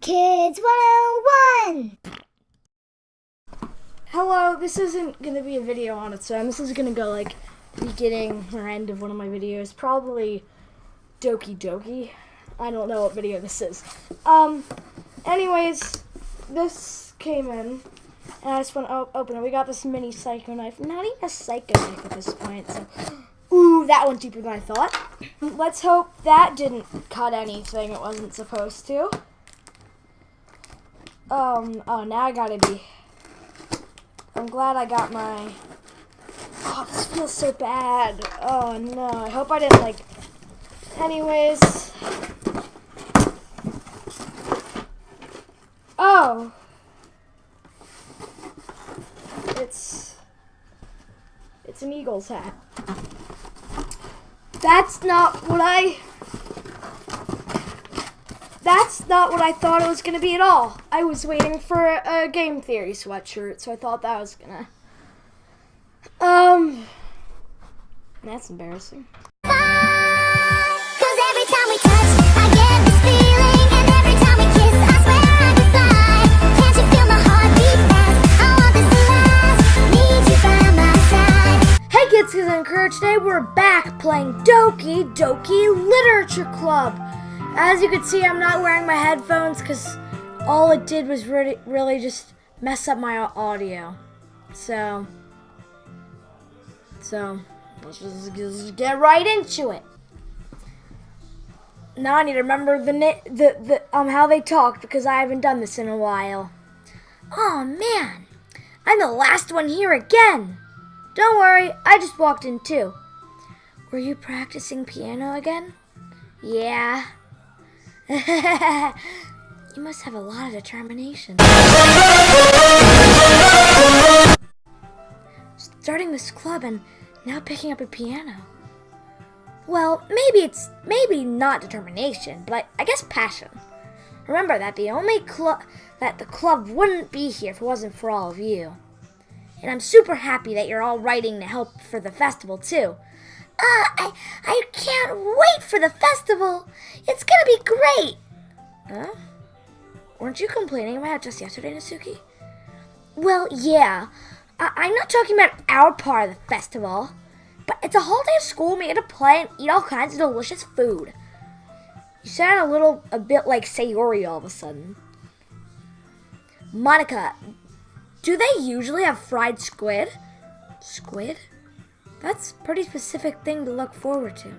Kids 101! Hello, this isn't going to be a video on its own. This is going to go like beginning or end of one of my videos. Probably Doki Doki. I don't know what video this is. Anyways, this came in. And I just want to open it. We got this mini psycho knife. Not even a psycho knife at this point. So, ooh, that went deeper than I thought. Let's hope that didn't cut anything it wasn't supposed to. Oh, now I gotta be. I'm glad I got my. Oh, this feels so bad. Oh no, I hope I didn't like. Anyways. Oh. It's an Eagles hat. That's not what I thought it was going to be at all. I was waiting for a game theory sweatshirt, so I thought that was going to... That's embarrassing. Hey kids, because I'm encouraged today, we're back playing Doki Doki Literature Club. As you can see, I'm not wearing my headphones because all it did was really just mess up my audio. So let's just get right into it. Now I need to remember the how they talk because I haven't done this in a while. Oh man, I'm the last one here again. Don't worry, I just walked in too. Were you practicing piano again? Yeah. You must have a lot of determination. Starting this club and now picking up a piano. Well, maybe not determination, but I guess passion. Remember that the club wouldn't be here if it wasn't for all of you. And I'm super happy that you're all writing to help for the festival too. I can't wait for the festival. It's gonna be great. Huh? Weren't you complaining about it just yesterday, Natsuki? Well, yeah. I'm not talking about our part of the festival. But it's a whole day of school. We get to play and eat all kinds of delicious food. You sound a bit like Sayori all of a sudden. Monica, do they usually have fried squid? Squid? That's a pretty specific thing to look forward to.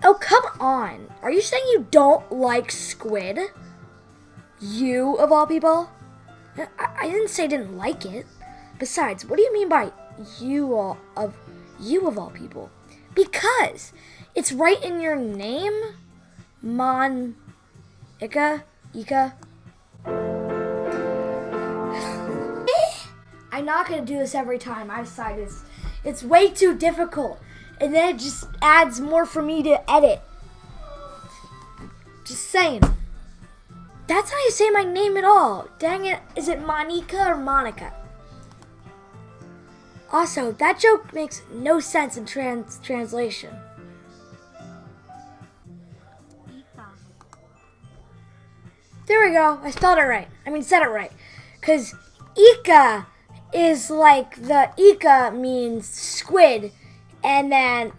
Oh, come on. Are you saying you don't like squid? You, of all people? I didn't say I didn't like it. Besides, what do you mean by you of all people? Because it's right in your name. Ika. I'm not gonna do this every time. I decided it's way too difficult, and then it just adds more for me to edit. Just saying. That's how you say my name at all. Dang it, is it Monica or Monica? Also, that joke makes no sense in translation. There we go. I spelled it right. Said it right. Because Ika is like Ika means squid, and then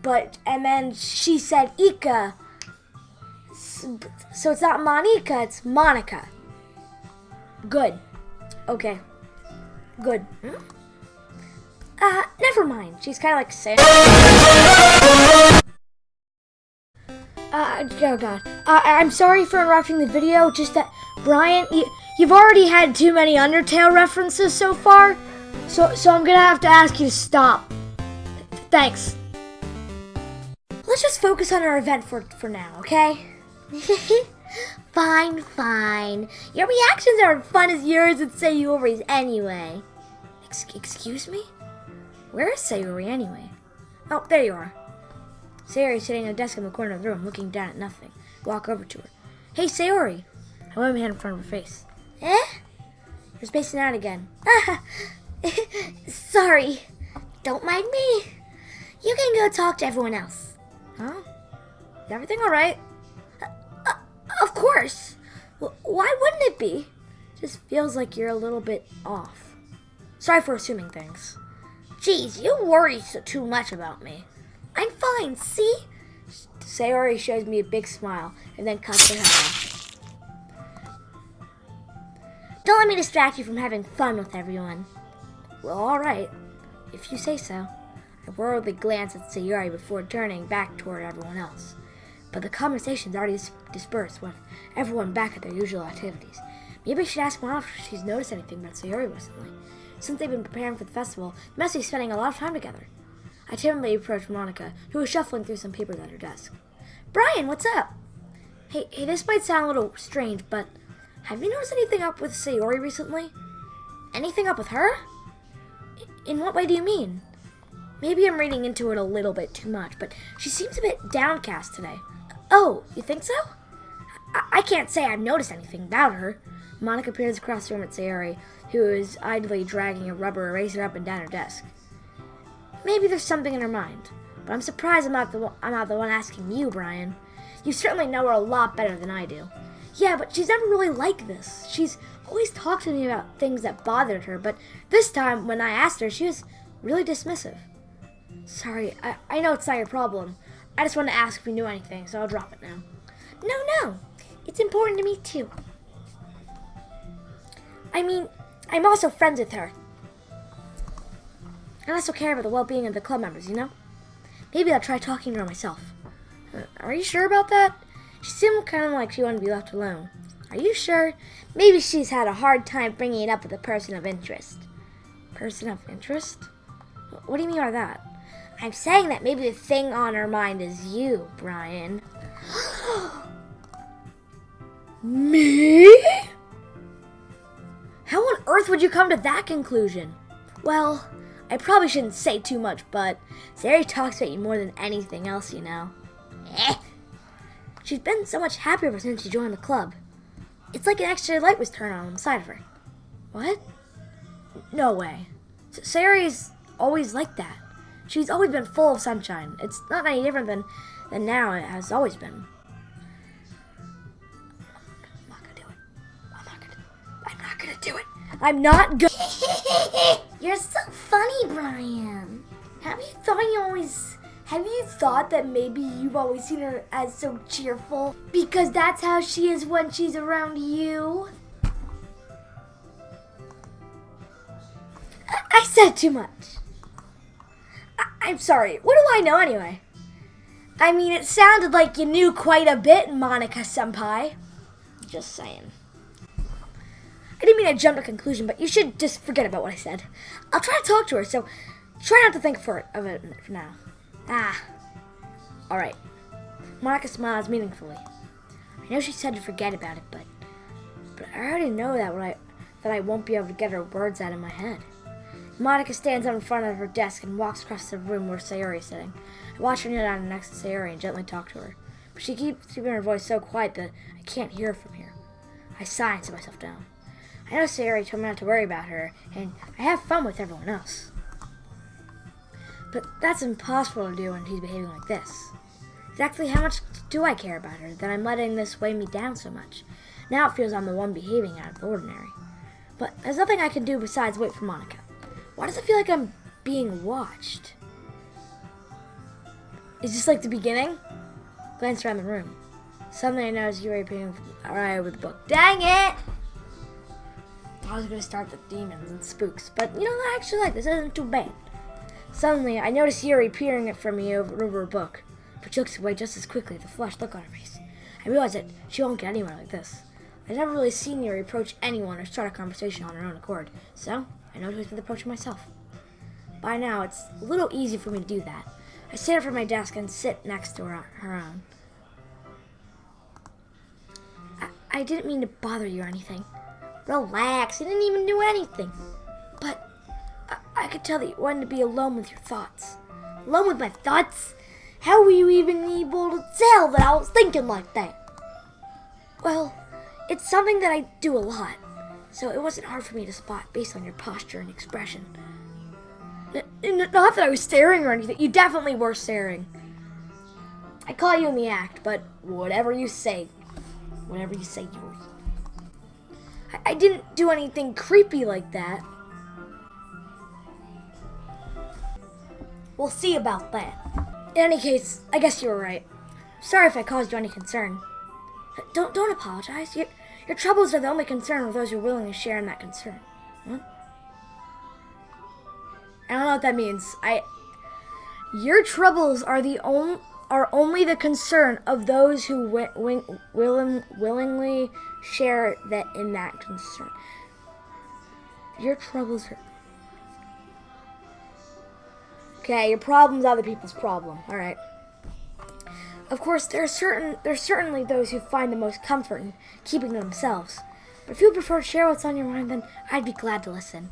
she said Ika, so it's not Monica, it's Monica. Good. Okay. Good. Never mind. She's kind of like saying. Oh God. I'm sorry for interrupting the video. Just that, Brian, you've already had too many Undertale references so far. So I'm gonna have to ask you to stop. Thanks. Let's just focus on our event for now, okay? Fine. Your reactions are as fun as yours and Sayori's anyway. Excuse me? Where is Sayori anyway? Oh, there you are. Sayori's sitting at a desk in the corner of the room, looking down at nothing. Walk over to her. Hey, Sayori. I wave my hand in front of her face. Eh? You're spacing out again. Sorry. Don't mind me. You can go talk to everyone else. Huh? Is everything alright? Of course. Why wouldn't it be? Just feels like you're a little bit off. Sorry for assuming things. Jeez, you worry too much about me. I'm fine, see? Sayori shows me a big smile and then cuts her head off. Don't let me distract you from having fun with everyone. Well, alright, if you say so. I worriedly glance at Sayori before turning back toward everyone else. But the conversation's already dispersed with everyone back at their usual activities. Maybe I should ask Mom if she's noticed anything about Sayori recently. Since they've been preparing for the festival, they must be spending a lot of time together. I timidly approached Monica, who was shuffling through some papers at her desk. Brian, what's up? Hey, this might sound a little strange, but have you noticed anything up with Sayori recently? Anything up with her? In what way do you mean? Maybe I'm reading into it a little bit too much, but she seems a bit downcast today. Oh, you think so? I can't say I've noticed anything about her. Monica peers across the room at Sayori, who is idly dragging a rubber eraser up and down her desk. Maybe there's something in her mind, but I'm surprised I'm not the one asking you, Brian. You certainly know her a lot better than I do. Yeah, but she's never really like this. She's always talked to me about things that bothered her, but this time, when I asked her, she was really dismissive. Sorry, I know it's not your problem. I just wanted to ask if you knew anything, so I'll drop it now. No. It's important to me, too. I mean, I'm also friends with her. I also care about the well-being of the club members, you know? Maybe I'll try talking to her myself. Are you sure about that? She seemed kind of like she wanted to be left alone. Are you sure? Maybe she's had a hard time bringing it up with a person of interest. Person of interest? What do you mean by that? I'm saying that maybe the thing on her mind is you, Brian. Me? How on earth would you come to that conclusion? Well, I probably shouldn't say too much, but Sayori talks about you more than anything else, you know. She's been so much happier ever since she joined the club. It's like an extra light was turned on the side of her. What? No way. Sayori's always like that. She's always been full of sunshine. It's not any different than now it has always been. I'm not gonna do it. I'm not gonna. You're so funny, Brian. Have you thought that maybe you've always seen her as so cheerful? Because that's how she is when she's around you? I said too much. I'm sorry. What do I know anyway? I mean, it sounded like you knew quite a bit, Monica-senpai. Just saying. I didn't mean to jump to a conclusion, but you should just forget about what I said. I'll try to talk to her, so try not to think of it for now. Alright. Monica smiles meaningfully. I know she said to forget about it, but I already know that I won't be able to get her words out of my head. Monica stands up in front of her desk and walks across the room where Sayori is sitting. I watch her kneel down next to Sayori and gently talk to her, but she keeps keeping her voice so quiet that I can't hear her from here. I sigh and sit myself down. I know Sayori told me not to worry about her, and I have fun with everyone else. But that's impossible to do when she's behaving like this. Exactly how much do I care about her that I'm letting this weigh me down so much? Now it feels I'm the one behaving out of the ordinary. But there's nothing I can do besides wait for Monica. Why does it feel like I'm being watched? Is this like the beginning? Glance around the room. Suddenly I notice Yuri peering right over the book. Dang it! I was going to start the demons and spooks, but you know, I actually like this. Isn't too bad. Suddenly, I notice Yuri peering from me over a book, but she looks away just as quickly with a flushed look on her face. I realize that she won't get anywhere like this. I've never really seen Yuri approach anyone or start a conversation on her own accord, so I know she's been approaching myself. By now, it's a little easy for me to do that. I stand up from my desk and sit next to her own. I didn't mean to bother you or anything. Relax, you didn't even do anything. But I could tell that you wanted to be alone with your thoughts. Alone with my thoughts? How were you even able to tell that I was thinking like that? Well, it's something that I do a lot, so it wasn't hard for me to spot based on your posture and expression. Not that I was staring or anything. You definitely were staring. I caught you in the act, but whatever you say, Yuri. I didn't do anything creepy like that. We'll see about that. In any case, I guess you were right. Sorry if I caused you any concern. Don't apologize. Your troubles are the only concern of those who are willing to share in that concern. Huh? I don't know what that means. Your troubles are only the concern of those who willingly share in that concern. Your troubles are... Okay, your problem's other people's problem. All right. Of course, there's certainly those who find the most comfort in keeping to themselves. But if you prefer to share what's on your mind, then I'd be glad to listen.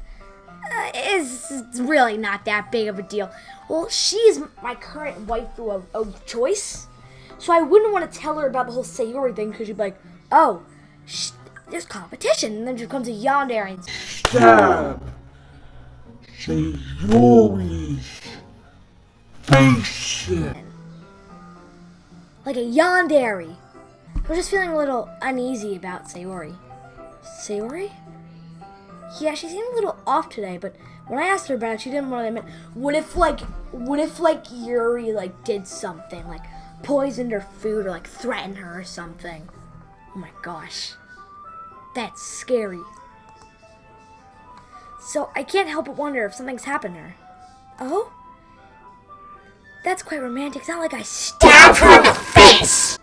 It's really not that big of a deal. Well, she's my current waifu of choice, so I wouldn't want to tell her about the whole Sayori thing because she'd be like, oh, there's competition, and then she becomes a yandere and stab Sayori's face in. Like a yandere. I was just feeling a little uneasy about Sayori. Sayori? Yeah, she seemed a little off today, but when I asked her about it, she didn't want to admit. What if Yuri, did something, poisoned her food or, threatened her or something? Oh my gosh. That's scary. So I can't help but wonder if something's happened to her. Oh? That's quite romantic. It's not like I stabbed her in the face!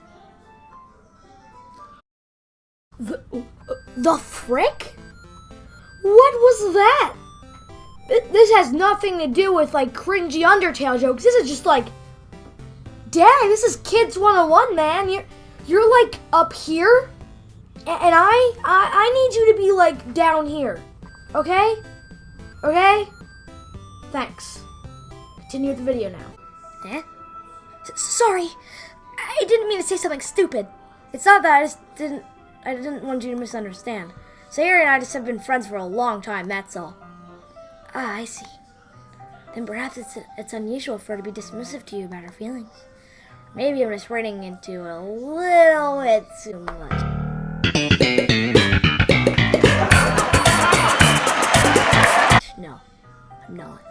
The frick? What was that? This has nothing to do with cringy Undertale jokes. This is just dang, this is Kids 101, man. You're up here, and I need you to be down here. Okay? Okay? Thanks. Continue with the video now. Eh? Sorry. I didn't mean to say something stupid. It's not that I didn't want you to misunderstand. Sayori and I just have been friends for a long time, that's all. Ah, I see. Then perhaps it's unusual for her to be dismissive to you about her feelings. Maybe I'm just reading into a little bit too much. No, I'm not.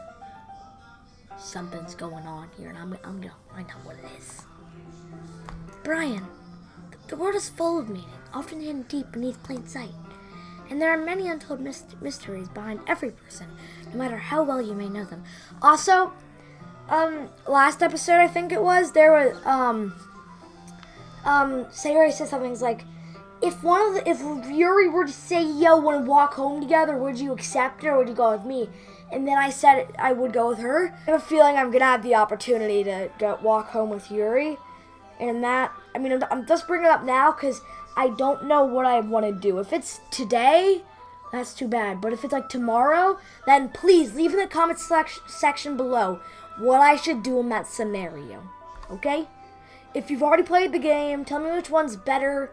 Something's going on here, and I know what it is. Brian, the world is full of meaning, often hidden deep beneath plain sight. And there are many untold mysteries behind every person, no matter how well you may know them. Also, last episode I think it was, there was Sayori said something like, if Yuri were to say yo, want to walk home together, would you accept it or would you go with me? And then I said I would go with her. I have a feeling I'm gonna have the opportunity to walk home with Yuri, and I'm just bringing it up now because I don't know what I want to do. If it's today, that's too bad. But if it's tomorrow, then please leave in the comments section below what I should do in that scenario. Okay? If you've already played the game, tell me which one's better.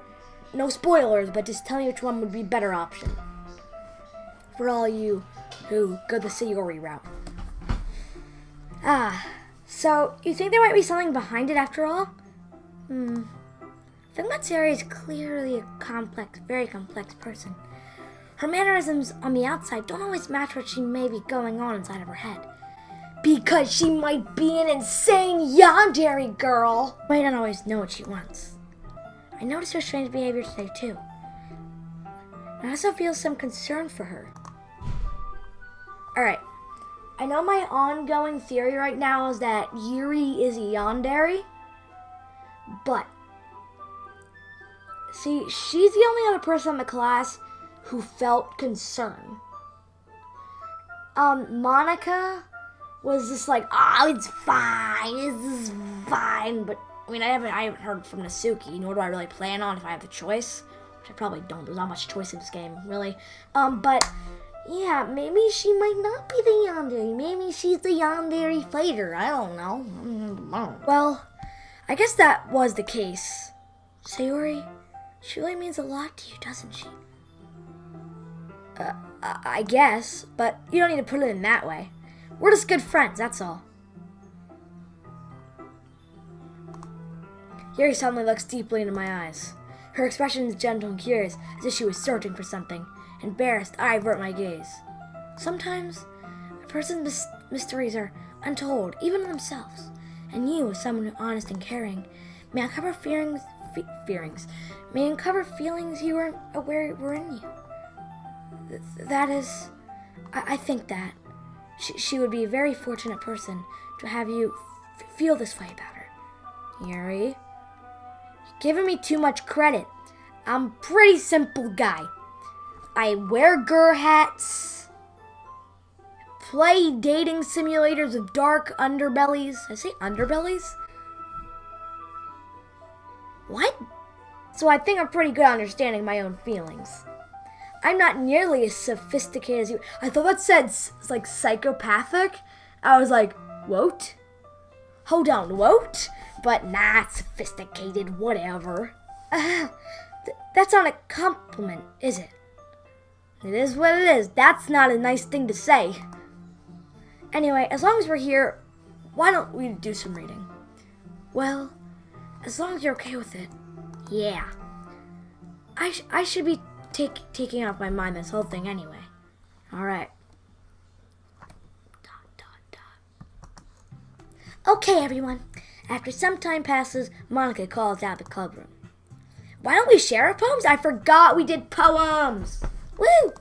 No spoilers, but just tell me which one would be better option. For all you who go the Sayori route. So you think there might be something behind it after all? I think Matsuri is clearly a very complex person. Her mannerisms on the outside don't always match what she may be going on inside of her head. Because she might be an insane yandere girl. Might not always know what she wants. I noticed her strange behavior today too. I also feel some concern for her. Alright, I know my ongoing theory right now is that Yuri is a yandere, but see, she's the only other person in the class who felt concern. Monica was just it's fine, it's fine. But I haven't heard from Natsuki, nor do I really plan on if I have the choice, which I probably don't. There's not much choice in this game, really. But yeah, maybe she might not be the yandere. Maybe she's the yandere fighter. I don't know. Well, I guess that was the case. Sayori, she really means a lot to you, doesn't she? I guess, but you don't need to put it in that way. We're just good friends, that's all. Yuri suddenly looks deeply into my eyes. Her expression is gentle and curious, as if she was searching for something. Embarrassed, I avert my gaze. Sometimes, a person's mysteries are untold, even to themselves. And you, as someone honest and caring, may uncover feelings you weren't aware were in you. That is, I think that she would be a very fortunate person to have you feel this way about her. Yuri, you're giving me too much credit. I'm a pretty simple guy. I wear gur hats, play dating simulators with dark underbellies. I say underbellies? What? So I think I'm pretty good at understanding my own feelings. I'm not nearly as sophisticated as you. I thought that said like psychopathic. I was like, what? Hold on, what? But not sophisticated, whatever. That's not a compliment, is it? It is what it is. That's not a nice thing to say. Anyway, as long as we're here, why don't we do some reading? Well, as long as you're okay with it, yeah. I should be taking off my mind this whole thing anyway. Alright. Okay, everyone. After some time passes, Monica calls out the club room. Why don't we share our poems? I forgot we did poems. Woo!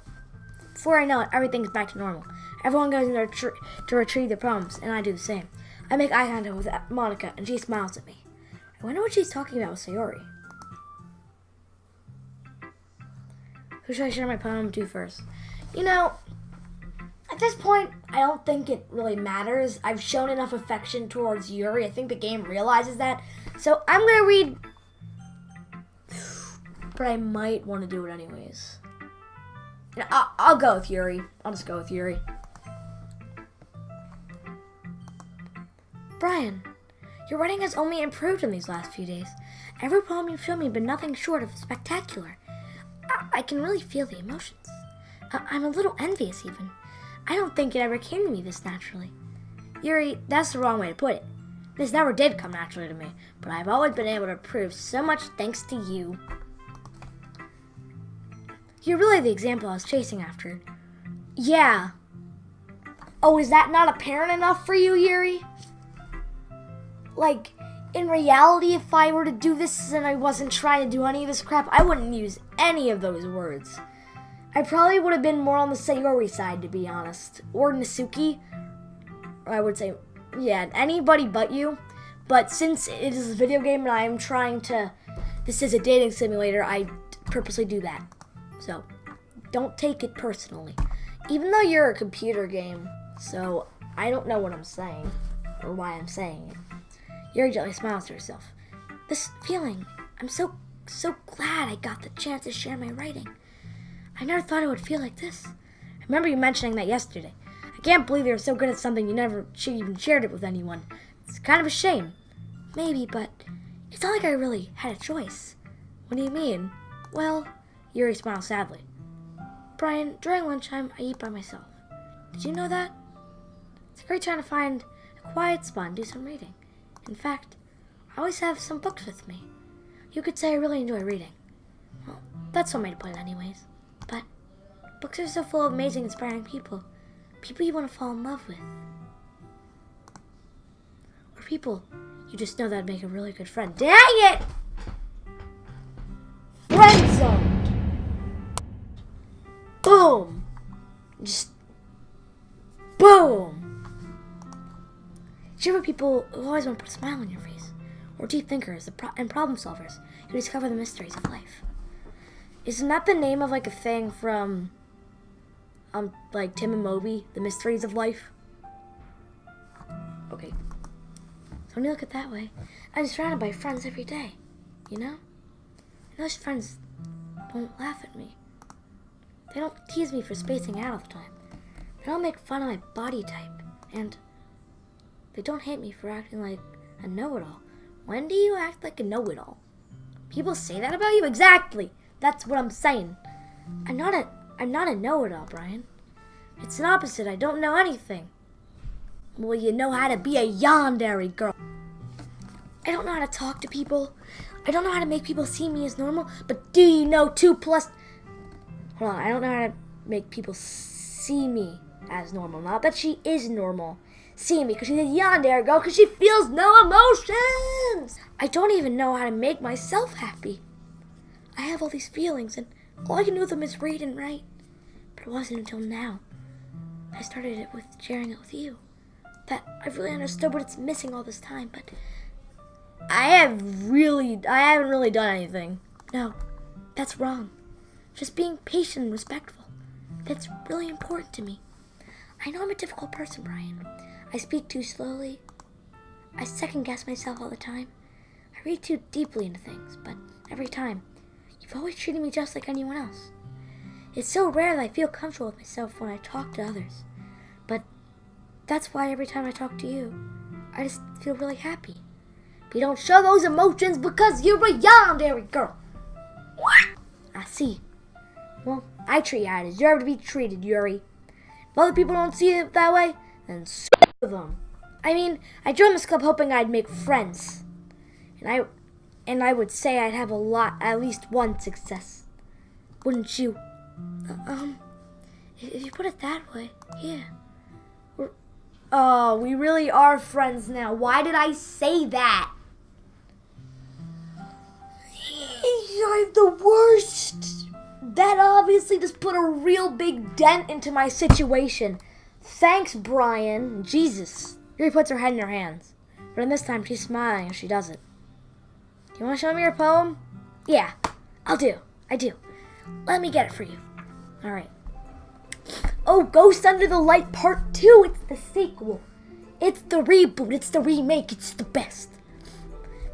Before I know it, everything's back to normal. Everyone goes in there to retrieve their poems, and I do the same. I make eye contact with Monica, and she smiles at me. I wonder what she's talking about with Sayori. Who should I share my poem to first? You know, at this point, I don't think it really matters. I've shown enough affection towards Yuri. I think the game realizes that. So I'm going to read, but I might want to do it anyways. I'll go with Yuri. I'll just go with Yuri. Brian, your writing has only improved in these last few days. Every poem you've shown me has been nothing short of spectacular. I can really feel the emotions. I'm a little envious even. I don't think it ever came to me this naturally. Yuri, that's the wrong way to put it. This never did come naturally to me, but I've always been able to prove so much thanks to you. You're really the example I was chasing after. Yeah. Oh, is that not apparent enough for you, Yuri? Like, in reality, if I were to do this and I wasn't trying to do any of this crap, I wouldn't use any of those words. I probably would have been more on the Sayori side, to be honest. Or Nasuki. Or I would say, yeah, anybody but you. But since it is a video game and I'm trying to... This is a dating simulator, I purposely do that. So, don't take it personally. Even though you're a computer game, so I don't know what I'm saying. Or why I'm saying it. Yuri gently smiles to herself. This feeling, I'm so glad I got the chance to share my writing. I never thought it would feel like this. I remember you mentioning that yesterday. I can't believe you were so good at something you never even shared it with anyone. It's kind of a shame. Maybe, but it's not like I really had a choice. What do you mean? Well, Yuri smiled sadly. Brian, during lunchtime, I eat by myself. Did you know that? It's a great time to find a quiet spot and do some reading. In fact, I always have some books with me. You could say I really enjoy reading. Well, that's one way to put it anyways. But books are so full of amazing, inspiring people. People you want to fall in love with. Or people you just know that'd make a really good friend. Dang it! Friend zoned! Boom! Just boom! Shiver people who always want to put a smile on your face, or deep thinkers and problem solvers who discover the mysteries of life. Isn't that the name of like a thing from, like Tim and Moby, The Mysteries of Life? Okay. So when you look at it that way, I'm surrounded by friends every day, you know? And those friends don't laugh at me. They don't tease me for spacing out all the time. They don't make fun of my body type, and they don't hate me for acting like a know-it-all. When do you act like a know-it-all? People say that about you? Exactly! That's what I'm saying. I'm not a know-it-all, Brian. It's an opposite. I don't know anything. Well, you know how to be a yandere girl. I don't know how to talk to people. I don't know how to make people see me as normal. But do you know 2 plus... Hold on, I don't know how to make people see me as normal. Not that she is normal. See me, because she's a yandere girl, because she feels no emotions. I don't even know how to make myself happy. I have all these feelings, and all I can do with them is read and write. But it wasn't until now I started it with sharing it with you that I really understood what it's missing all this time. But I haven't really done anything. No, that's wrong. Just being patient and respectful. That's really important to me. I know I'm a difficult person, Brian. I speak too slowly. I second guess myself all the time. I read too deeply into things, but every time, you've always treated me just like anyone else. It's so rare that I feel comfortable with myself when I talk to others. But that's why every time I talk to you, I just feel really happy. But you don't show those emotions because you're a yandere girl. What? I see. Well, I treat you how you deserve to be treated, Yuri. If other people don't see it that way, then screw them. I mean, I joined this club hoping I'd make friends. And I would say I'd have at least one success. Wouldn't you? If you put it that way, yeah. We really are friends now. Why did I say that? I'm the worst. That obviously just put a real big dent into my situation. Thanks, Brian. Jesus. Yuri puts her head in her hands. But in this time, she's smiling as she does it. Do you want to show me your poem? Yeah, I do. Let me get it for you. Alright. Oh, Ghost Under the Light Part 2. It's the sequel. It's the reboot. It's the remake. It's the best.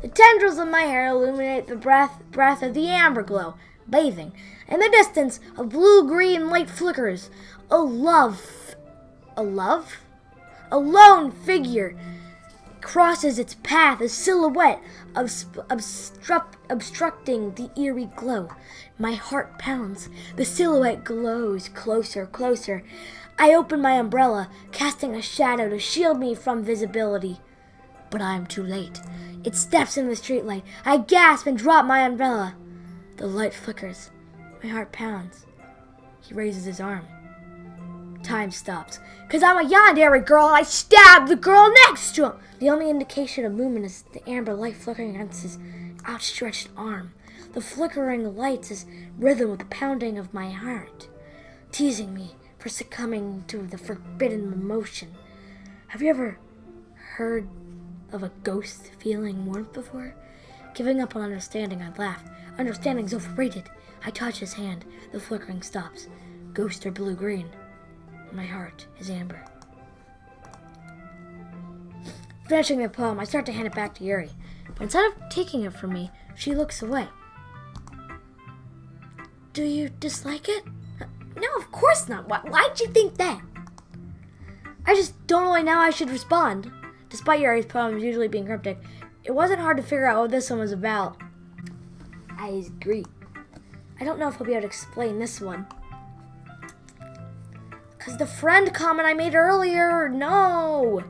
The tendrils of my hair illuminate the breath of the amber glow. Bathing. In the distance, a blue-green light flickers. A lone figure crosses its path, a silhouette obstructing the eerie glow. My heart pounds. The silhouette glows closer. I open my umbrella, casting a shadow to shield me from visibility. But I am too late. It steps in the streetlight. I gasp and drop my umbrella. The light flickers. My heart pounds. He raises his arm. Time stops. 'Cause I'm a yandere girl and I stab the girl next to him. The only indication of movement is the amber light flickering against his outstretched arm. The flickering lights is rhythm with the pounding of my heart, teasing me for succumbing to the forbidden emotion. Have you ever heard of a ghost feeling warmth before? Giving up on understanding, I laugh. Understanding's overrated. I touch his hand. The flickering stops. Ghosts are blue-green. My heart is amber. Finishing the poem, I start to hand it back to Yuri. But instead of taking it from me, she looks away. Do you dislike it? No, of course not. Why'd you think that? I just don't really know how I should respond. Despite Yuri's poems usually being cryptic, it wasn't hard to figure out what this one was about. I agree. I don't know if I'll be able to explain this one. Because the friend comment I made earlier, no!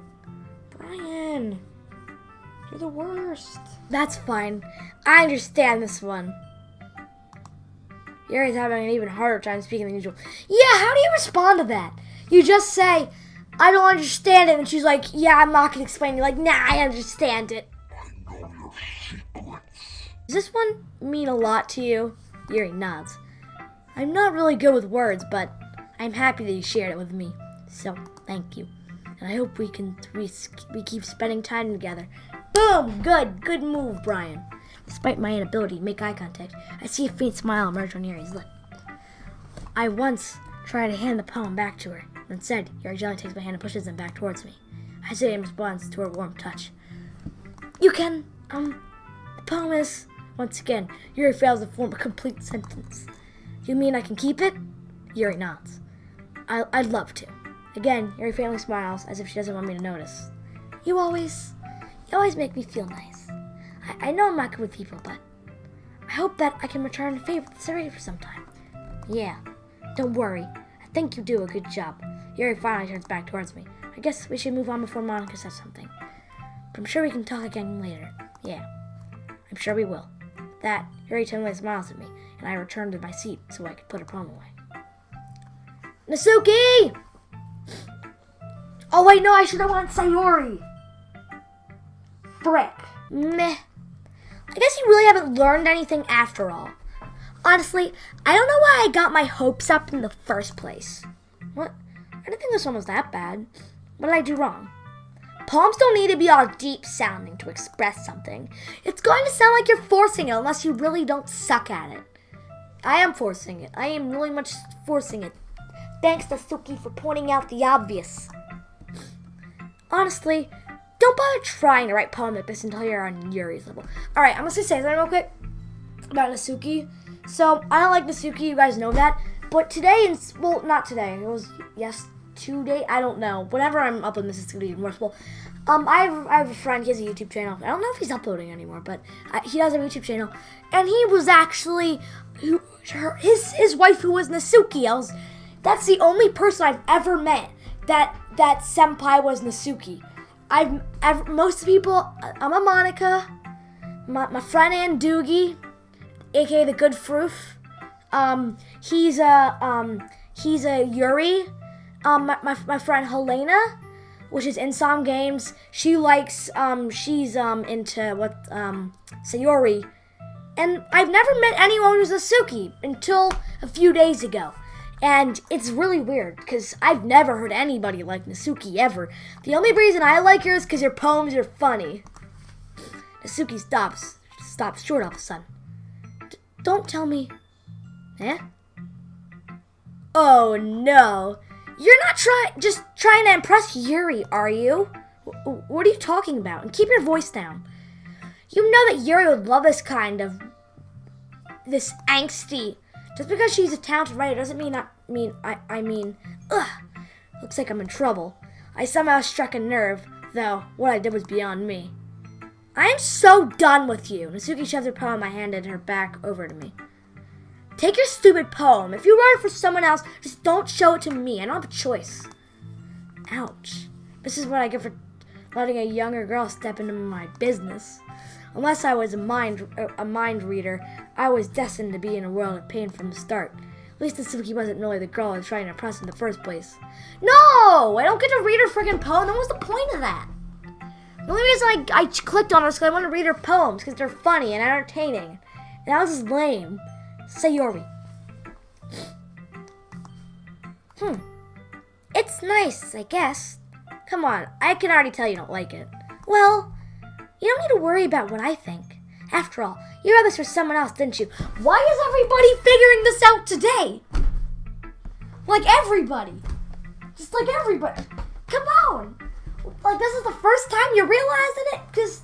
Brian, you're the worst. That's fine. I understand this one. Yuri's having an even harder time speaking than usual. Yeah, how do you respond to that? You just say, I don't understand it, and she's like, yeah, I'm not going to explain. You're like, nah, I understand it. I know your secrets. Does this one mean a lot to you? Yuri nods. I'm not really good with words, but I'm happy that you shared it with me. So, thank you. And I hope we keep spending time together. Boom! Good move, Brian. Despite my inability to make eye contact, I see a faint smile emerge on Yuri's lip. I once tried to hand the poem back to her. Instead, Yuri gently takes my hand and pushes them back towards me. I say in response to her warm touch. You can, the poem is... Once again, Yuri fails to form a complete sentence. You mean I can keep it? Yuri nods. I'd love to. Again, Yuri faintly smiles as if she doesn't want me to notice. You always make me feel nice. I know I'm not good with people, but I hope that I can return the favor to Serena for some time. Yeah, don't worry. I think you do a good job. Yuri finally turns back towards me. I guess we should move on before Monica says something. But I'm sure we can talk again later. Yeah, I'm sure we will. That, Yuri timidly smiles at me, and I return to my seat so I can put her poem away. Nasuki! Oh wait, no, I should have won Sayori. Frick. Meh. I guess you really haven't learned anything after all. Honestly, I don't know why I got my hopes up in the first place. What? I didn't think this one was that bad. What did I do wrong? Poems don't need to be all deep sounding to express something. It's going to sound like you're forcing it unless you really don't suck at it. I am forcing it. I am really much forcing it. Thanks to Suki for pointing out the obvious. Honestly, don't bother trying to write poems like this until you're on Yuri's level. Alright, I'm going to say something real quick about Nasuki. So, I don't like Nasuki, you guys know that. But today, well, not today. It was yesterday. I don't know. Whenever I'm uploading this, it's going to be more. I have a friend, he has a YouTube channel. I don't know if he's uploading anymore, but he does have a YouTube channel. And he was actually, his wife who was Nasuki. That's the only person I've ever met that senpai was Nasuki. Most people, I'm a Monica, my friend Ann Doogie, aka the Good Froof. He's a Yuri. My friend Helena, which is in some games. She likes she's into Sayori. And I've never met anyone who's Nasuki until a few days ago. And it's really weird because I've never heard anybody like Nasuki ever. The only reason I like her is because her poems are funny. Nasuki stops short all of a sudden. Don't tell me. Eh? Oh no. You're not just trying to impress Yuri, are you? What are you talking about? And keep your voice down. You know that Yuri would love this angsty. Just because she's a talented writer doesn't mean ugh. Looks like I'm in trouble. I somehow struck a nerve, though what I did was beyond me. I am so done with you. Nasuki shoves her poem in my hand and her back over to me. Take your stupid poem. If you write it for someone else, just don't show it to me. I don't have a choice. Ouch. This is what I get for letting a younger girl step into my business. Unless I was a mind reader, I was destined to be in a world of pain from the start. At least Nasuki wasn't really the girl I was trying to impress in the first place. No! I don't get to read her freaking poem. Then what's the point of that? The only reason I clicked on her is because I want to read her poems, because they're funny and entertaining. And that was just lame. Sayori. It's nice, I guess. Come on, I can already tell you don't like it. Well, you don't need to worry about what I think. After all, you wrote this for someone else, didn't you? Why is everybody figuring this out today? Like everybody. Just like everybody. Come on. Like this is the first time you're realizing it? Because...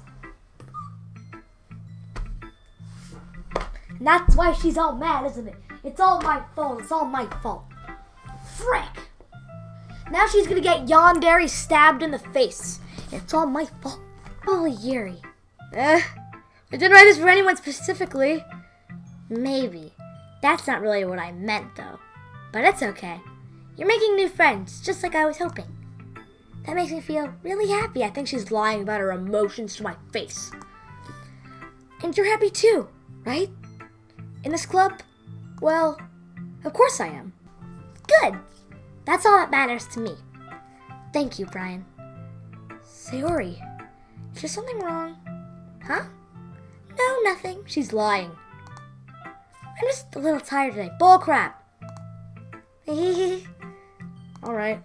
And that's why she's all mad, isn't it? It's all my fault. It's all my fault. Frick. Now she's gonna get Yandere stabbed in the face. It's all my fault. Holy Yuri. I didn't write this for anyone specifically. Maybe. That's not really what I meant, though. But it's okay. You're making new friends, just like I was hoping. That makes me feel really happy. I think she's lying about her emotions to my face. And you're happy too, right? In this club? Well, of course I am. Good. That's all that matters to me. Thank you, Brian. Sayori, is there something wrong? Huh? No, nothing. She's lying. I'm just a little tired today. Bull crap. Alright.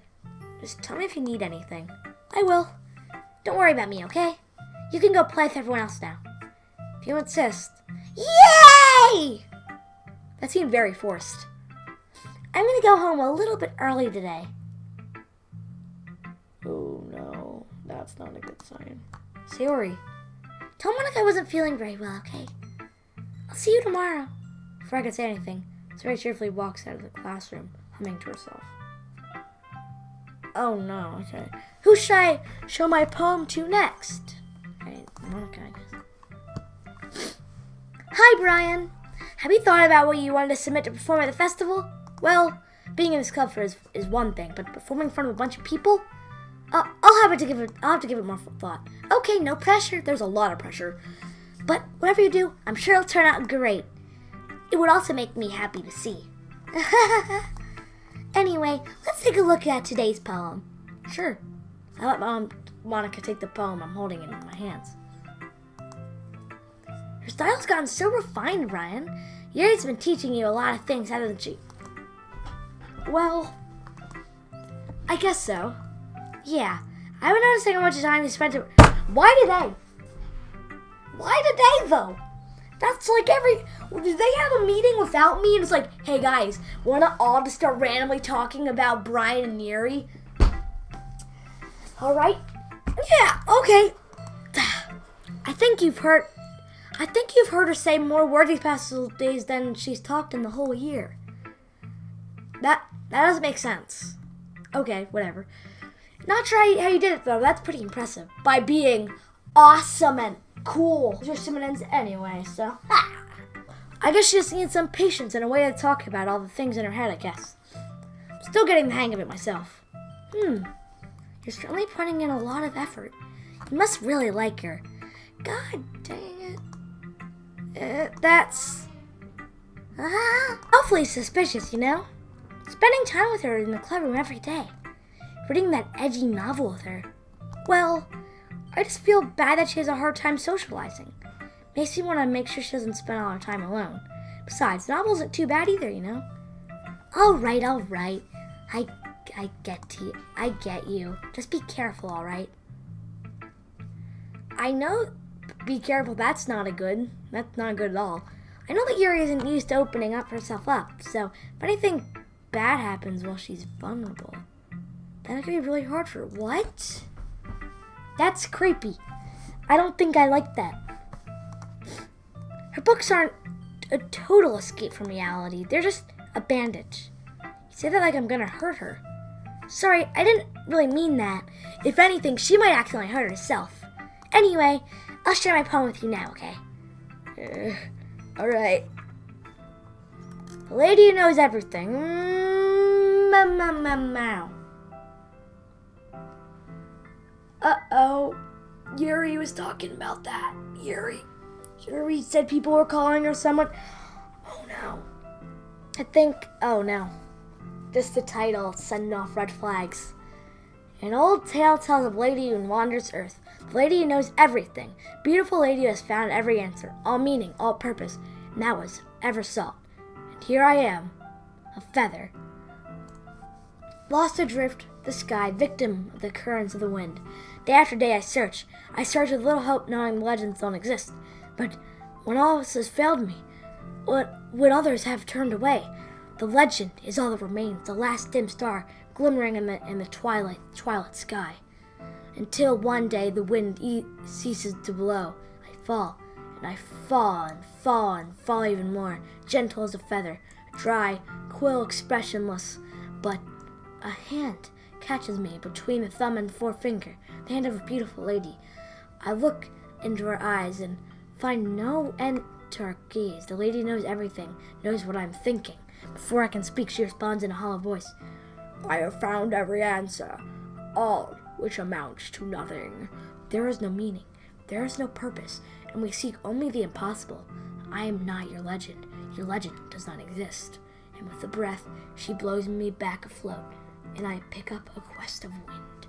Just tell me if you need anything. I will. Don't worry about me, okay? You can go play with everyone else now. If you insist. Yay! That seemed very forced. I'm gonna go home a little bit early today. Oh no, that's not a good sign. Sayori, tell Monica I wasn't feeling very well, okay? I'll see you tomorrow. Before I could say anything, Sayori cheerfully walks out of the classroom, humming to herself. Oh no, okay. Who should I show my poem to next? Alright, Monica, I guess. Hi, Brian. Have you thought about what you wanted to submit to perform at the festival? Well, being in this club is one thing, but performing in front of a bunch of people? I'll have to give it more thought. Okay, no pressure. There's a lot of pressure. But whatever you do, I'm sure it'll turn out great. It would also make me happy to see. Anyway, let's take a look at today's poem. Sure. I let Monica take the poem. I'm holding it in my hands. Her style's gotten so refined, Ryan. Yuri's been teaching you a lot of things, hasn't she? Well, I guess so. Yeah. I've been noticing how much time you spent to... Why did they, though? That's like did they have a meeting without me? And it's like, hey guys, wanna all just start randomly talking about Brian and Yuri? Alright? Yeah, okay. I think you've heard her say more words these past days than she's talked in the whole year. That doesn't make sense. Okay, whatever. Not sure how you did it though. That's pretty impressive. By being awesome and cool. You're Simmons anyway, so. I guess she just needs some patience and a way to talk about all the things in her head, I guess. I'm still getting the hang of it myself. You're certainly putting in a lot of effort. You must really like her. God dang it. That's awfully suspicious, you know? Spending time with her in the club room every day. Reading that edgy novel with her. Well, I just feel bad that she has a hard time socializing. Makes me want to make sure she doesn't spend all her time alone. Besides, novels aren't too bad either, you know? All right. I get you. Just be careful, all right? I know, be careful, that's not good at all. I know that Yuri isn't used to opening herself up, so if anything bad happens while she's vulnerable, then it could be really hard for her. What? That's creepy. I don't think I like that. Her books aren't a total escape from reality. They're just a bandage. You say that like I'm gonna hurt her. Sorry, I didn't really mean that. If anything, she might accidentally hurt herself. Anyway, I'll share my poem with you now, okay? Alright. The lady who knows everything. Meow. Uh-oh. Yuri was talking about that. Yuri said people were calling her someone. Oh no. Oh no. Just the title, sending off red flags. An old tale tells of a lady who wanders earth. The lady who knows everything. Beautiful lady who has found every answer, all meaning, all purpose, and that was ever sought. And here I am, a feather. Lost adrift the sky, victim of the currents of the wind. Day after day I search with little hope, knowing legends don't exist. But when all else has failed me, what would others have turned away? The legend is all that remains, the last dim star glimmering in the twilight sky. Until one day the wind ceases to blow. I fall, and I fall, and fall, and fall even more, gentle as a feather, dry, quill expressionless. But a hand catches me between the thumb and forefinger, the hand of a beautiful lady. I look into her eyes and find no end to her gaze. The lady knows everything, knows what I'm thinking. Before I can speak, she responds in a hollow voice. I have found every answer, all which amounts to nothing. There is no meaning, there is no purpose, and we seek only the impossible. I am not your legend. Your legend does not exist. And with a breath, she blows me back afloat, and I pick up a quest of wind.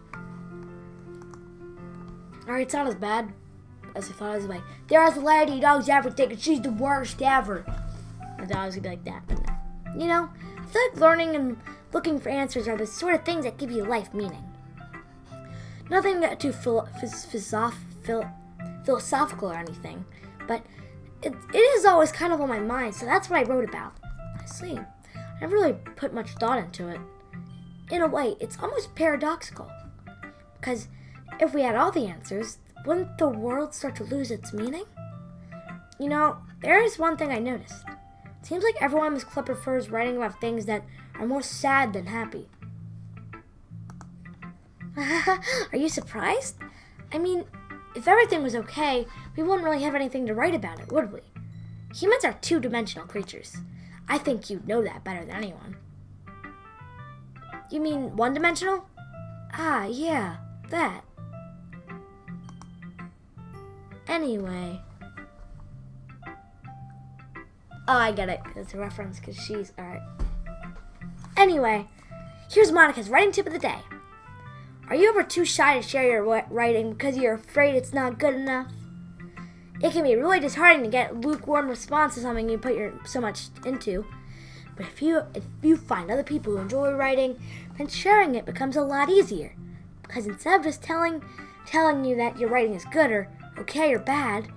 Alright, it's not as bad as I thought. I was like, there's a lady who knows everything, and she's the worst ever. I thought I was gonna be like that, but no. You know, I feel like learning and looking for answers are the sort of things that give you life meaning. Nothing too philosophical or anything, but it is always kind of on my mind, so that's what I wrote about. I see. I never really put much thought into it. In a way, it's almost paradoxical, because if we had all the answers, wouldn't the world start to lose its meaning? You know, there is one thing I noticed. It seems like everyone in this club prefers writing about things that are more sad than happy. Are you surprised? I mean, if everything was okay, we wouldn't really have anything to write about it, would we? Humans are two-dimensional creatures. I think you'd know that better than anyone. You mean one-dimensional? Ah, yeah, that. Anyway. Oh, I get it. It's a reference because she's... Alright. Anyway, Here's Monica's writing tip of the day. Are you ever too shy to share your writing because you're afraid it's not good enough? It can be really disheartening to get lukewarm response to something you put so much into. But if you find other people who enjoy writing, then sharing it becomes a lot easier. Because instead of just telling you that your writing is good or okay or bad,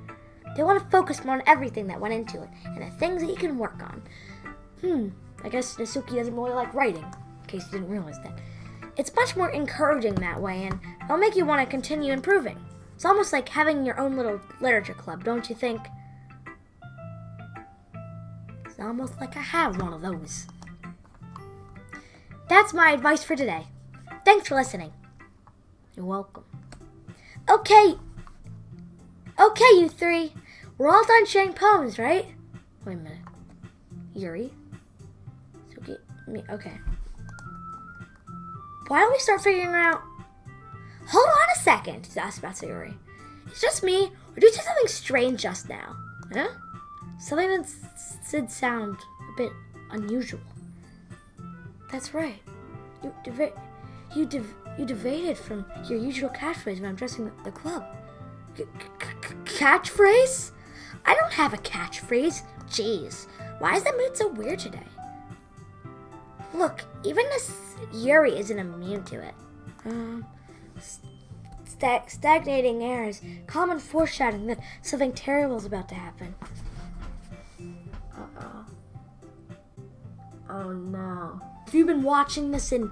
they want to focus more on everything that went into it and the things that you can work on. I guess Nasuki doesn't really like writing, in case you didn't realize that. It's much more encouraging that way, and it'll make you want to continue improving. It's almost like having your own little literature club, don't you think? It's almost like I have one of those. That's my advice for today. Thanks for listening. You're welcome. Okay, you three. We're all done sharing poems, right? Wait a minute. Yuri? Okay. Why don't we start figuring out... Hold on a second, asked Matsuyori. It's just me, or did you say something strange just now? Huh? Something that did sound a bit unusual. That's right. You deviated from your usual catchphrase when addressing the club. Catchphrase? I don't have a catchphrase. Jeez, why is the mood so weird today? Look, even this Yuri isn't immune to it. Stagnating air is common foreshadowing that something terrible is about to happen. Uh-oh. Oh no. If you've been watching this and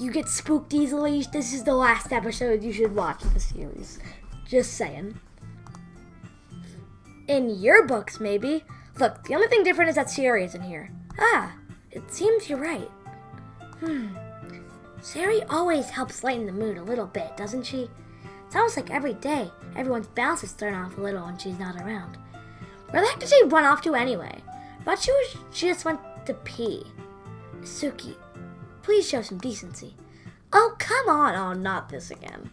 you get spooked easily, this is the last episode you should watch of the series. Just saying. In your books, maybe. Look, the only thing different is that Siri isn't here. It seems you're right. Sari always helps lighten the mood a little bit, doesn't she? It's almost like every day, everyone's balance is thrown off a little when she's not around. Where the heck did she run off to anyway? I thought she just went to pee. Suki, please show some decency. Oh, come on. Oh, not this again.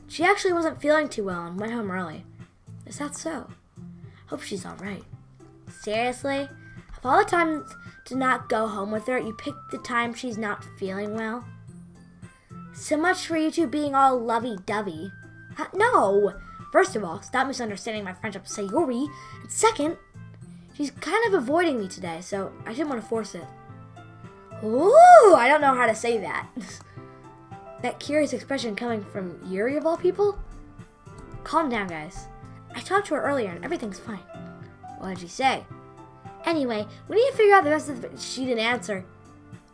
She actually wasn't feeling too well and went home early. Is that so? Hope she's alright. Seriously? Of all the times to not go home with her, you picked the time she's not feeling well? So much for you two being all lovey-dovey. No! First of all, stop misunderstanding my friendship with Sayori. And second, she's kind of avoiding me today, so I didn't want to force it. Ooh, I don't know how to say that. That curious expression coming from Yuri of all people? Calm down, guys. I talked to her earlier and everything's fine. What did she say? Anyway, we need to figure out the rest of it. She didn't answer.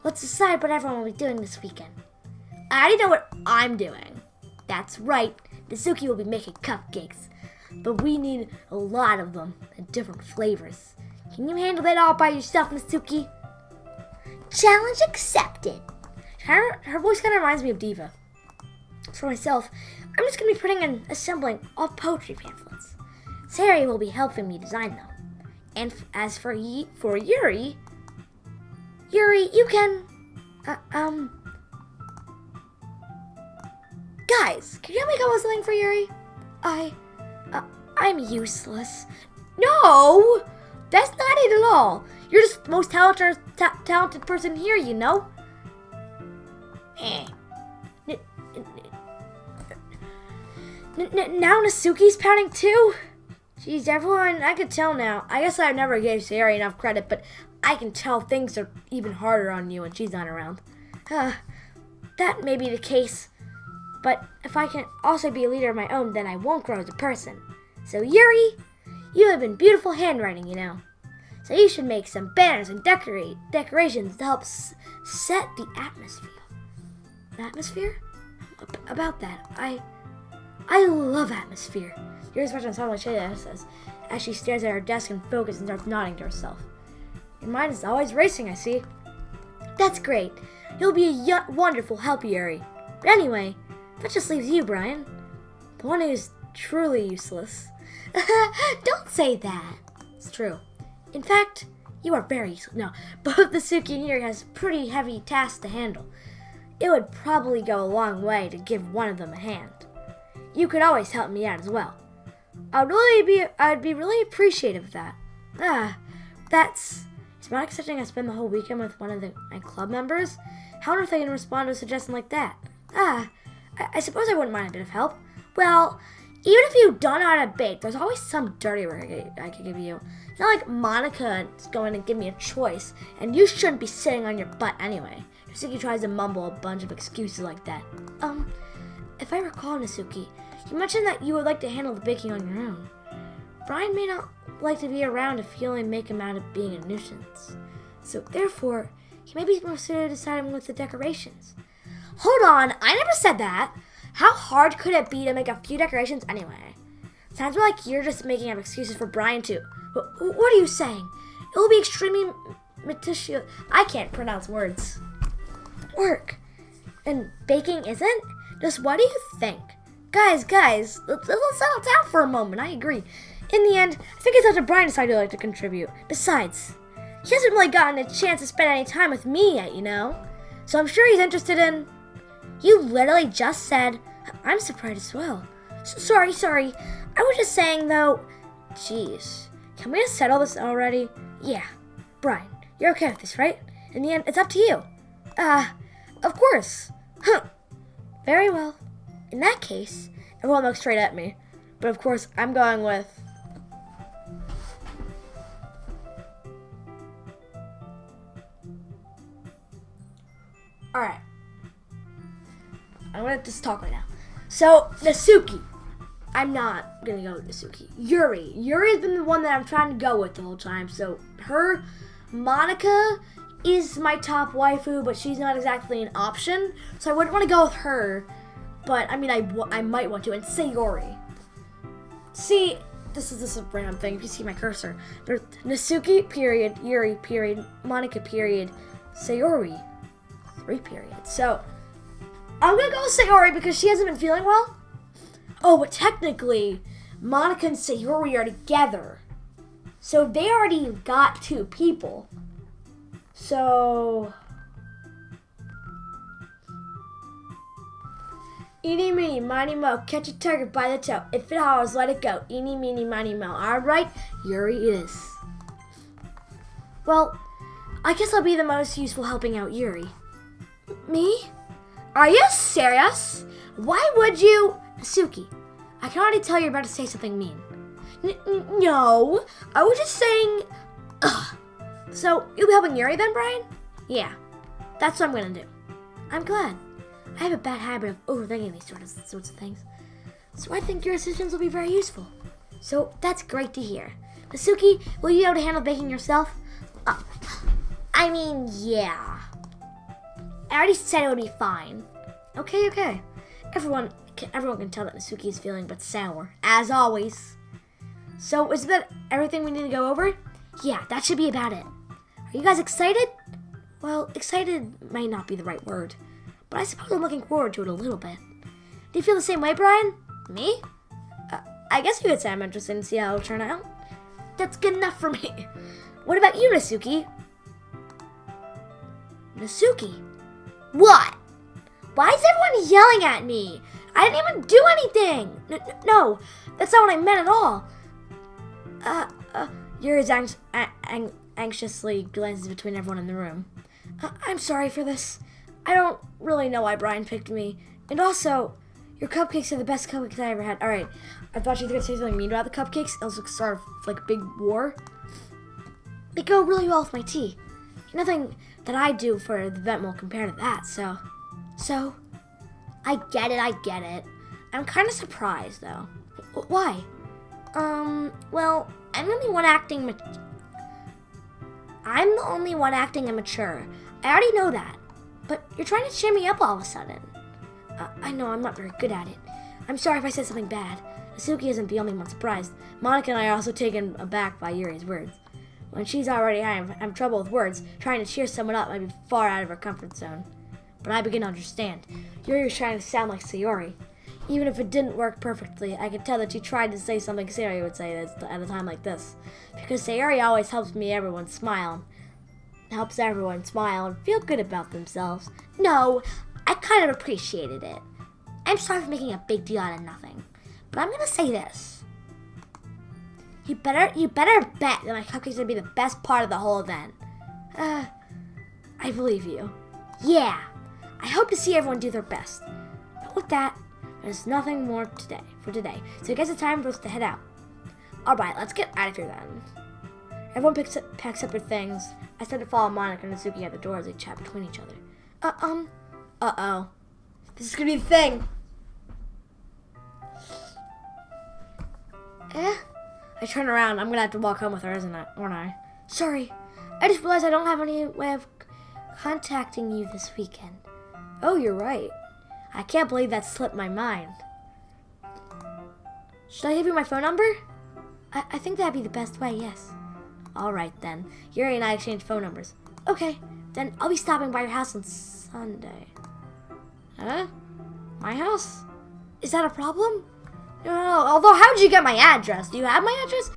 Let's decide what everyone will be doing this weekend. I already know what I'm doing. That's right. Nasuki will be making cupcakes. But we need a lot of them and different flavors. Can you handle that all by yourself, Nasuki? Challenge accepted. Her voice kind of reminds me of Diva. For myself, I'm just going to be putting and assembling all poetry pamphlets. Sari will be helping me design them. And as for Yuri, you can, guys, can you help me come up with something for Yuri? I'm useless. No, that's not it at all. You're just the most talented person here, you know. Now Nasuki's pouting too? Jeez, everyone, I could tell now. I guess I never gave Sari enough credit, but I can tell things are even harder on you when she's not around. That may be the case, but if I can also be a leader of my own, then I won't grow as a person. So Yuri, you have been beautiful handwriting, you know. So you should make some banners and decorations to help set the atmosphere. The atmosphere? About that, I love atmosphere. Yuri's watching someone say this as she stares at her desk and focuses and starts nodding to herself. Your mind is always racing, I see. That's great. You'll be a wonderful help, Yuri. But anyway, that just leaves you, Brian. The one who's truly useless. Don't say that. It's true. In fact, you are very useless. No, both Nasuki and Yuri has pretty heavy tasks to handle. It would probably go a long way to give one of them a hand. You could always help me out as well. I'd be really appreciative of that. It's Is Monica suggesting I spend the whole weekend with one of my club members? How on earth I can respond to a suggestion like that? I suppose I wouldn't mind a bit of help. Well, even if you don't know how to bake, there's always some dirty work I could give you. It's not like Monica is going to give me a choice, and you shouldn't be sitting on your butt anyway. Nasuki tries to mumble a bunch of excuses like that. If I recall, Nasuki, you mentioned that you would like to handle the baking on your own. Brian may not like to be around if you only make him out of being a nuisance. So therefore, he may be more suited to deciding with the decorations. Hold on, I never said that. How hard could it be to make a few decorations anyway? Sounds more like you're just making up excuses for Brian too. What are you saying? It will be extremely meticulous. I can't pronounce words. Work. And baking isn't? Just what do you think? Guys, let's settle down for a moment. I agree. In the end, I think it's up to Brian to decide he'd like to contribute. Besides, he hasn't really gotten a chance to spend any time with me yet, you know? So I'm sure he's interested in... You literally just said, I'm surprised as well. Sorry. I was just saying, though... Jeez. Can we just settle this already? Yeah. Brian, you're okay with this, right? In the end, it's up to you. Of course. Huh. Very well. In that case, everyone looks straight at me. But of course, I'm going with... Alright. I'm going to just talk right now. So, Nasuki. I'm not going to go with Nasuki. Yuri. Yuri's been the one that I'm trying to go with the whole time. So, her, Monica is my top waifu, but she's not exactly an option. So, I wouldn't want to go with her. But, I mean, I might want to. And Sayori. See, this is a random thing. If you see my cursor. There's Nasuki, period. Yuri, period. Monica, period. Sayori, 3 periods. So, I'm going to go with Sayori because she hasn't been feeling well. Oh, but technically, Monica and Sayori are together. So, they already got 2 people. So... Eeny, meeny, miny, mo, catch a tiger by the toe. If it hollers, let it go. Eeny, meeny, miny, mo. Alright, Yuri it is. Well, I guess I'll be the most useful helping out Yuri. Me? Are you serious? Why would you? Suki, I can already tell you're about to say something mean. No, I was just saying... Ugh. So, you'll be helping Yuri then, Brian? Yeah, that's what I'm gonna do. I'm glad. I have a bad habit of overthinking these sorts of things. So I think your assistance will be very useful. So that's great to hear. Nasuki, will you be able to handle baking yourself? I mean, yeah. I already said it would be fine. Okay. Everyone can tell that Nasuki is feeling but sour, as always. So is that everything we need to go over? Yeah, that should be about it. Are you guys excited? Well, excited might not be the right word. But I suppose I'm looking forward to it a little bit. Do you feel the same way, Brian? Me? I guess you could say I'm interested in see how it'll turn out. That's good enough for me. What about you, Nasuki? Nasuki? What? Why is everyone yelling at me? I didn't even do anything. No, that's not what I meant at all. Yuri anxiously glances between everyone in the room. I'm sorry for this. I don't really know why Brian picked me. And also, your cupcakes are the best cupcakes I ever had. Alright, I thought you were going to say something mean about the cupcakes. It was sort of like a big war. They go really well with my tea. Nothing that I do for the event will compare to that, so... I get it. I'm kind of surprised, though. Why? Well, I'm the only one acting immature. I already know that. But you're trying to cheer me up all of a sudden. I know I'm not very good at it. I'm sorry if I said something bad. Nasuki isn't the only one surprised. Monica and I are also taken aback by Yuri's words. When she's already having trouble with words, trying to cheer someone up might be far out of her comfort zone. But I begin to understand. Yuri was trying to sound like Sayori. Even if it didn't work perfectly, I could tell that she tried to say something Sayori would say at a time like this. Because Sayori always helps everyone smile and feel good about themselves. No, I kind of appreciated it. I'm sorry for making a big deal out of nothing. But I'm gonna say this. You better bet that my cupcakes are gonna be the best part of the whole event. I believe you. Yeah, I hope to see everyone do their best. But with that, there's nothing more for today. So I guess it's time for us to head out. Alright, let's get out of here then. Everyone packs up their things. I start to follow Monica and Natsuki at the door as they chat between each other. Uh-oh. This is gonna be the thing. I turn around. I'm gonna have to walk home with her, aren't I? Sorry. I just realized I don't have any way of contacting you this weekend. Oh, you're right. I can't believe that slipped my mind. Should I give you my phone number? I think that'd be the best way, yes. Alright then. Yuri and I exchange phone numbers. Okay, then I'll be stopping by your house on Sunday. Huh? My house? Is that a problem? No. Although, how'd you get my address? Do you have my address?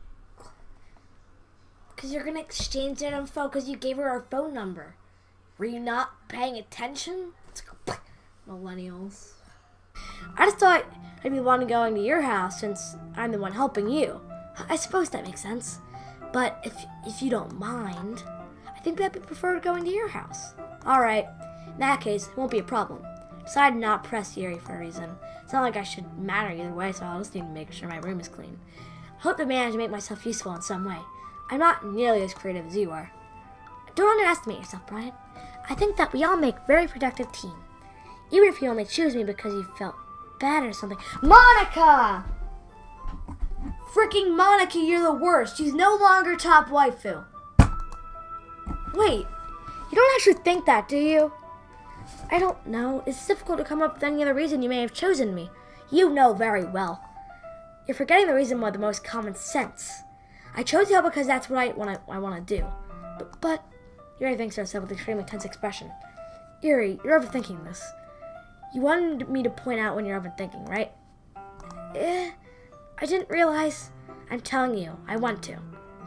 Because you're going to exchange that info because you gave her our phone number. Were you not paying attention? Millennials. I just thought I'd be wanting going to your house since I'm the one helping you. I suppose that makes sense. But if you don't mind, I think that'd be preferred going to your house. Alright, in that case, it won't be a problem. Decided not to press Yuri for a reason. It's not like I should matter either way, so I'll just need to make sure my room is clean. I hope to manage to make myself useful in some way. I'm not nearly as creative as you are. Don't underestimate yourself, Brian. I think that we all make a very productive team. Even if you only choose me because you felt bad or something. Monica! Freaking Monica, you're the worst. She's no longer top waifu. Wait, you don't actually think that, do you? I don't know. It's difficult to come up with any other reason you may have chosen me. You know very well. You're forgetting the reason with the most common sense. I chose you because that's what I want to do. But Yuri thinks to herself with an extremely tense expression. Yuri, you're overthinking this. You wanted me to point out when you're overthinking, right? I didn't realize. I'm telling you, I want to.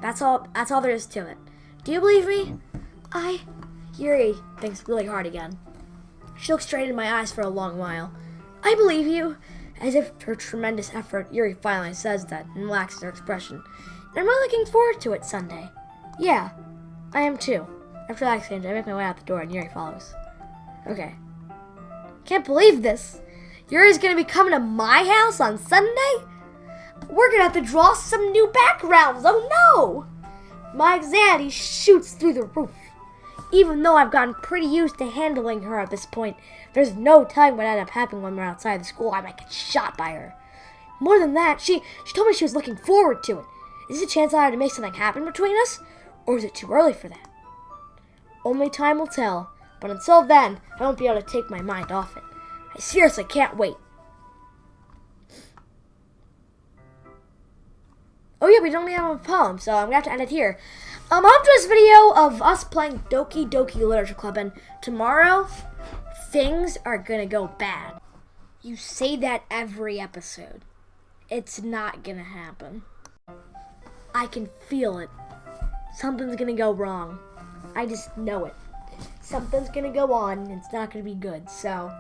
That's all there is to it. Do you believe me? Yuri thinks really hard again. She looks straight in my eyes for a long while. I believe you. As if her tremendous effort, Yuri finally says that and relaxes her expression. And I'm really looking forward to it Sunday. Yeah, I am too. After that exchange, I make my way out the door and Yuri follows. Okay. Can't believe this. Yuri's gonna be coming to my house on Sunday? We're gonna have to draw some new backgrounds. Oh no! My anxiety shoots through the roof. Even though I've gotten pretty used to handling her at this point, there's no telling what ended up happening when we're outside the school. I might get shot by her. More than that, she told me she was looking forward to it. Is there a chance I had to make something happen between us? Or is it too early for that? Only time will tell. But until then, I won't be able to take my mind off it. I seriously can't wait. Oh yeah, we don't have a poem, so I'm going to have to end it here. I hope this video of us playing Doki Doki Literature Club, and tomorrow, things are going to go bad. You say that every episode. It's not going to happen. I can feel it. Something's going to go wrong. I just know it. Something's going to go on, and it's not going to be good, so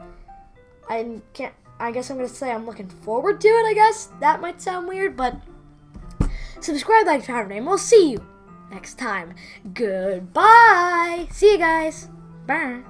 I guess I'm going to say I'm looking forward to it, I guess. That might sound weird, but subscribe, like, subscribe, and we'll see you next time. Goodbye. See you guys. Bye.